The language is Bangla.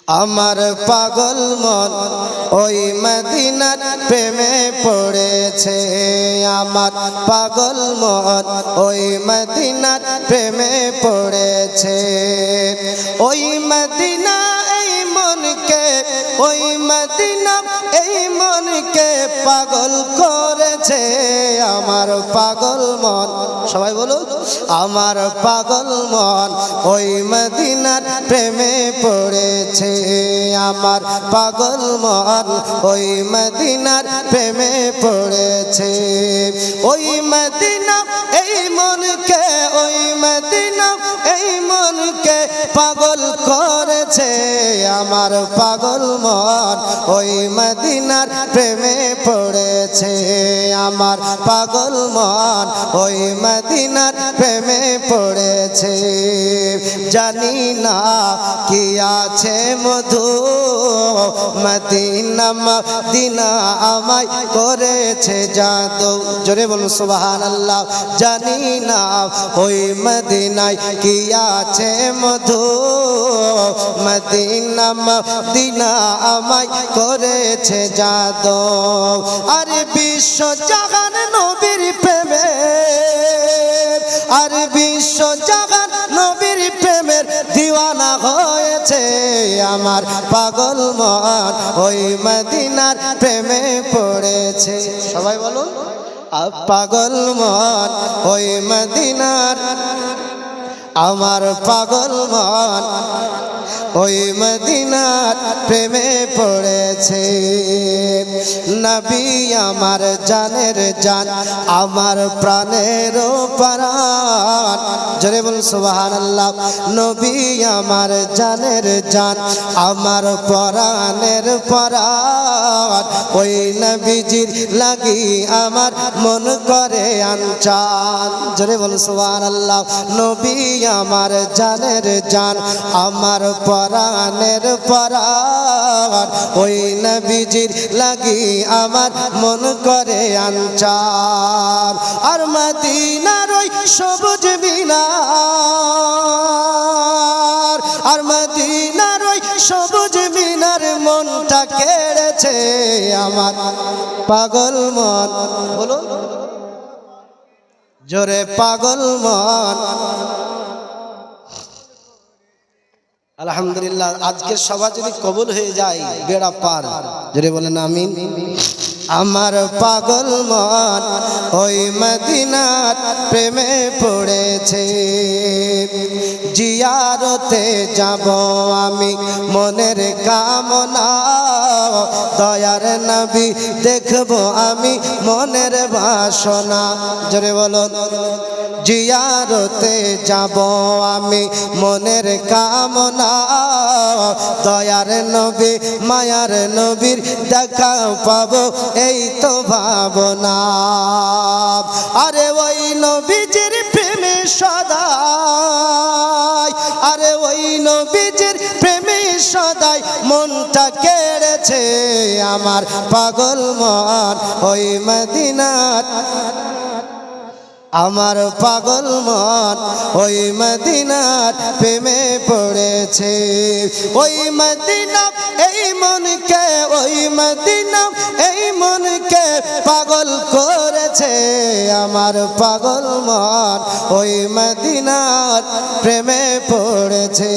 আমার পাগল মন ওই মদিনার প্রেমে পড়েছে। আমার পাগল মন ওই মদিনার প্রেমে পড়েছে। ওই মদিনা এই মনকে, ওই মদিনা এই মনকে পাগল করেছে। আমার পাগল মন, সবাই বলুন, আমার পাগল মন ওই মদিনার প্রেমে পড়েছে। আমার পাগল মন ওই মদিনার প্রেমে পড়েছে। ওই মদিনা এই মনকে, ওই মদিনা এই মনকে পাগল করেছে। আমার পাগল মন ওই মদিনার প্রেমে পড়েছে। আমার পাগল মন ওই মদিনার প্রেমে পড়েছে। জানি না কি আছে মধু, মদিনা মদিনা আমায় করেছে জাদু। জোরে বলুন সুবহানাল্লাহ। জানি না ওই মদিনায় কি আছে মধু, মদিনা মদিনা আমায় করেছে জাদু। আরে বিশ্ব জাহান নবীর প্রেমে, আরে বিশ্ব জাহান নবীর প্রেমের দিওয়ানা হয়েছে। আমার পাগল মন ওই মদিনার প্রেমে পড়েছে। সবাই বলুন, পাগল মন ওই মদিনার, আমার পাগল মন ওই মদিনার প্রেমে পড়েছে। নবী আমার জানের জান, আমার প্রাণেরও প্রাণ। জোরে বলুন সুবহানাল্লাহ। নবী আমার জানের জান, আমার প্রাণের প্রাণ। ওই নবীজির লাগি আমার মন করে আনচান। জোরে বলুন সুবহানাল্লাহ। নবী আমার জানের জান, আমার প্রাণের প্রাণ। ওই নবীজির লাগি আমার মন করে আনচান। আর মদিনার ওই সবুজ মিনার, আর মদিনার ওই সবুজ মিনার মনটা কেড়েছে। আমার পাগল মন, বলুন জোরে, পাগল মন। আলহামদুলিল্লাহ, আজকের সভা যদি কবুল হয়ে যায় বেড়া পার। জোরে বলেন আমিন। আমার পাগল মন ওই মদিনার প্রেমে পড়েছে। জিয়ারতে যাব আমি মনের কামনা, দয়ার নবী দেখব আমি মনের বাসনা। জোরে বলুন, জিয়ারতে যাব আমি মনের কামনা, দয়ার নবী মায়ার নবীর দেখা পাবো এই তো ভাবনা। আরে ওই নবীজির প্রেমে সদাই, আরে ওই নবীজির প্রেমে সদাই মনটা কেড়েছে। আমার পাগল মন ওই মদিনার, আমার পাগল মন ওই মদিনার প্রেমে পড়েছে। ওই মদিনা এই মনকে, ওই মদিনা এই মনকে পাগল করেছে। আমার পাগল মন ওই মদিনার প্রেমে পড়েছে।